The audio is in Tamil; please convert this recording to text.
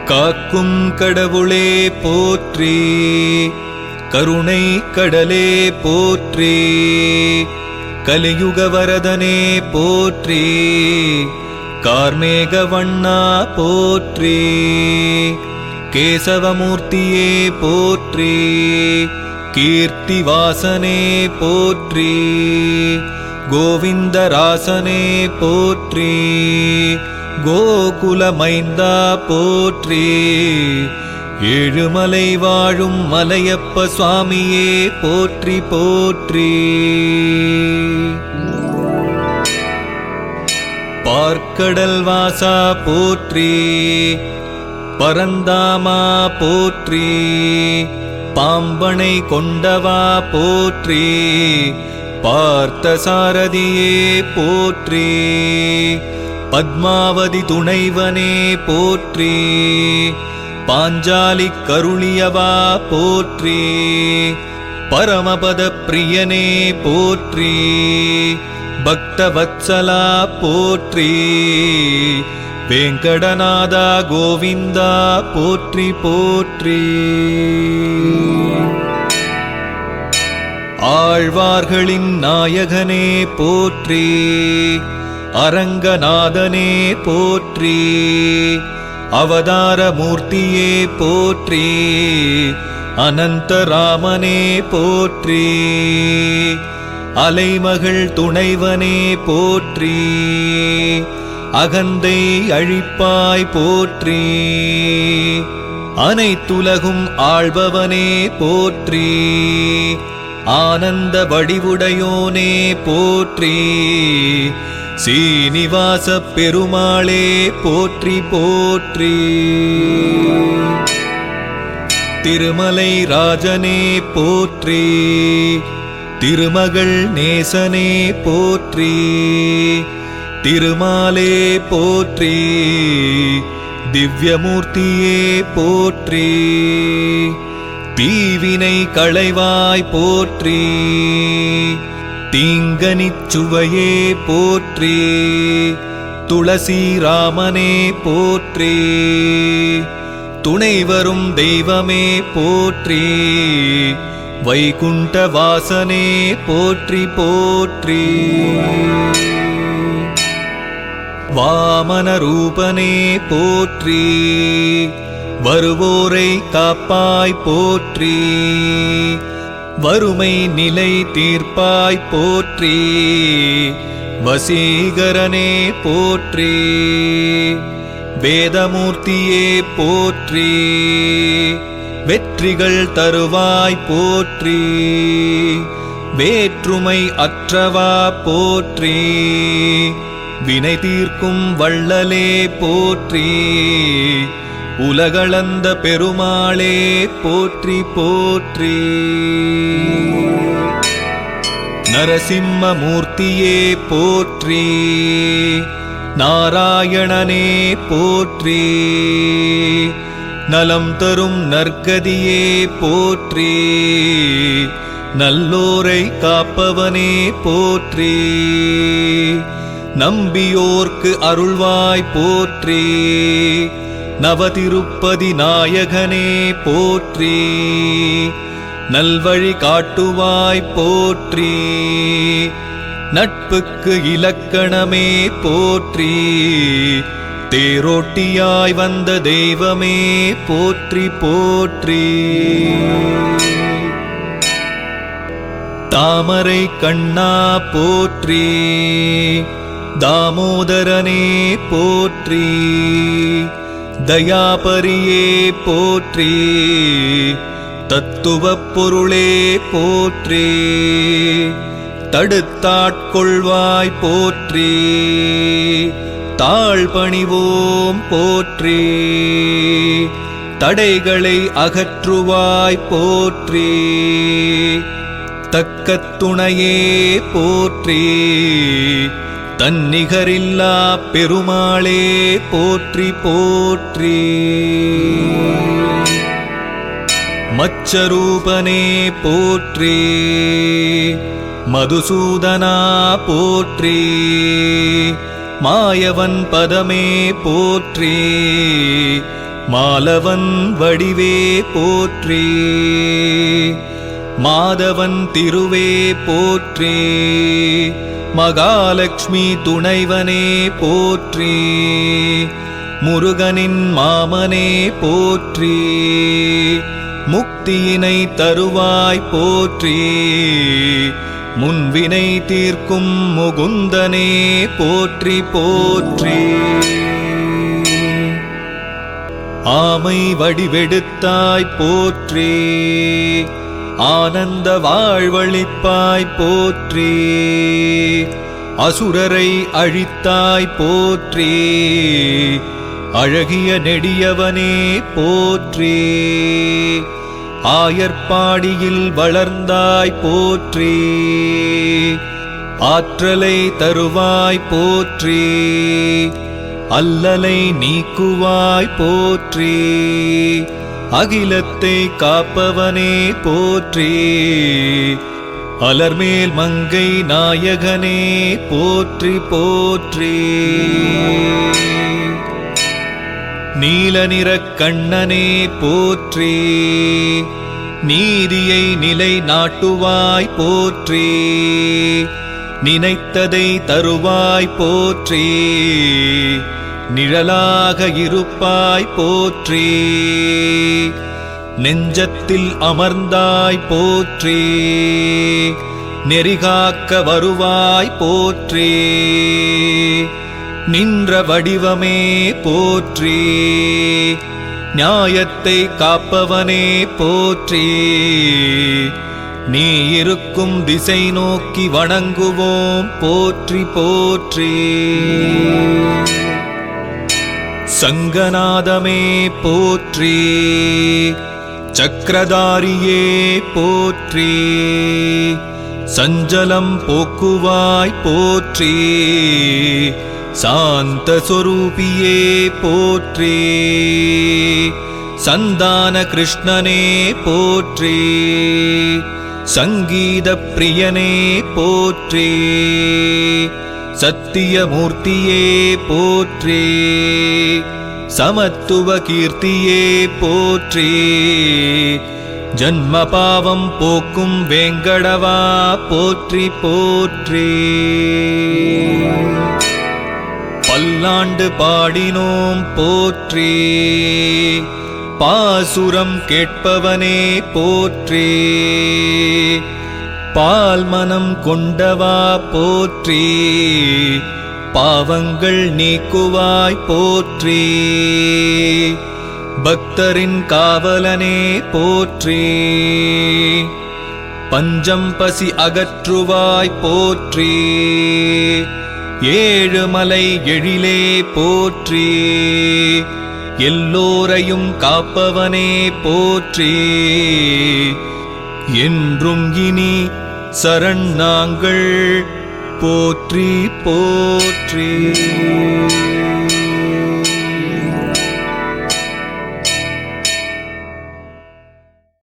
காக்கும் கடவுளே போற்றி, கருணை கடலே போற்றி, கலியுக வரதனே போற்றி, கார்மேக வண்ணா போற்றி, கேசவமூர்த்தியே போற்றி, கீர்த்தி வாசனே போற்றி, கோவிந்தராசனே போற்றி, கோகுல மைந்தா போற்றி, ஏழுமலை வாழும் மலையப்ப சுவாமியே போற்றி போற்றி. பார்க்கடல் வாசா போற்றி, பரந்தாமா போற்றி, பாம்பனை கொண்டவா போற்றி, பார்த்தசாரதியே போற்றி, பத்மாவதி துணைவனே போற்றி, பாஞ்சாலி கருளியவா போற்றி, பரமபத பிரியனே போற்றி, பக்தவத்சலா போற்றி, வேங்கடநாதா கோவிந்தா போற்றி போற்றி. ஆழ்வார்களின் நாயகனே போற்றி, அரங்கநாதனே போற்றி, அவதார மூர்த்தியே போற்றி, அனந்தராமனே போற்றி, அலைமகள் துணைவனே போற்றி, அகந்தை அழிப்பாய் போற்றி, அனைத்துலகும் ஆள்பவனே போற்றி, ஆனந்த வடிவுடையோனே போற்றி, சீனிவாச பெருமாளே போற்றி போற்றி. திருமலை ராஜனே போற்றி, திருமகள் நேசனே போற்றி, திருமாலே போற்றி, திவ்யமூர்த்தியே போற்றி, தீவினை களைவாய் போற்றி, தீங்கனிச் சுவையே போற்றி, துளசி ராமனே போற்றி, துணைவரும் தெய்வமே போற்றி, வைகுண்ட வாசனே போற்றி போற்றி. வாமன ரூபனே போற்றி, வருவோரை காப்பாய் போற்றி, வறுமை நிலை தீர்ப்பாய் போற்றி, வசீகரனே போற்றி, வேதமூர்த்தியே போற்றி, வெற்றிகள் தருவாய் போற்றி, வேற்றுமை அற்றவா போற்றி, வினை தீர்க்கும் வள்ளலே போற்றி, உலகளந்த பெருமாளே போற்றி போற்றி. நரசிம்ம மூர்த்தியே போற்றி, நாராயணனே போற்றி, நலம் தரும் நற்கதியே போற்றி, நல்லோரை காப்பவனே போற்றி, நம்பியோர்க்கு அருள்வாய் போற்றி, நவதிருப்பதி நாயகனே போற்றி, நல்வழி காட்டுவாய் போற்றி, நட்புக்கு இலக்கணமே போற்றி, தேரோட்டியாய் வந்த தெய்வமே போற்றி போற்றி. தாமரை கண்ணா போற்றி, தாமோதரனே போற்றி, தயாபரியே போற்றி, தத்துவப் பொருளே போற்றி, தடுத்தாட்கொள்வாய் போற்றி, தாழ்பணிவோம் போற்றி, தடைகளை அகற்றுவாய் போற்றி, தக்க துணையே போற்றி, தன்னிகரில்லா பெருமாளே போற்றி போற்றி. மச்சரூபனே போற்றி, மதுசூதனா போற்றி, மாயவன் பதமே போற்றி மாலவன் வடிவே போற்றி மாதவன் திருவே போற்றி மகாலட்சுமி துணைவனே போற்றி முருகனின் மாமனே போற்றி முக்தியினை தருவாய் போற்றி முன்வினை தீர்க்கும் முகுந்தனே போற்றி போற்றி ஆமை வடிவெடுத்தாய் போற்றி ஆனந்த வாழ்வழிப்பாய் போற்றி அசுரரை அழித்தாய் போற்றி அழகிய நெடியவனே போற்றி ஆயர்பாடியில் வளர்ந்தாய் போற்றி ஆற்றலை தருவாய் போற்றி அல்லலை நீக்குவாய் போற்றி அகிலத்தை காப்பவனே போற்றி அலர்மேல் மங்கை நாயகனே போற்றி போற்றி நீல நிறக் கண்ணனே போற்றி நீதியை நிலை நாட்டுவாய் போற்றி நினைத்ததை தருவாய் போற்றி நிழலாக இருப்பாய் போற்றி நெஞ்சத்தில் அமர்ந்தாய் போற்றி நெறிகாக்க வருவாய் போற்றி நின்ற வடிவமே போற்றி நியாயத்தை காப்பவனே போற்றி நீ இருக்கும் திசை நோக்கி வணங்குவோம் போற்றி போற்றி சங்கநாதமே போற்றி சக்கரதாரியே போற்றி சஞ்சலம் போக்குவாய் போற்றி சாந்த சொரூபியே போற்றி சந்தான கிருஷ்ணனே போற்றி சங்கீத பிரியனே போற்றி சத்தியமூர்த்தியே போற்றி சமத்துவ கீர்த்தியே போற்றி ஜன்ம பாவம் போக்கும் வேங்கடவா போற்றி போற்றி பல்லாண்டு பாடினோம் போற்றி பாசுரம் கேட்பவனே போற்றி பால் மனம் கொண்டவா போற்றி பாவங்கள் நீக்குவாய் போற்றி பக்தரின் காவலனே போற்றி பஞ்சம் பசி அகற்றுவாய் போற்றி ஏழுமலை எழிலே போற்றி எல்லோரையும் காப்பவனே போற்றி என்றும் இனி சரண் நாங்கள் போற்றி போற்றி.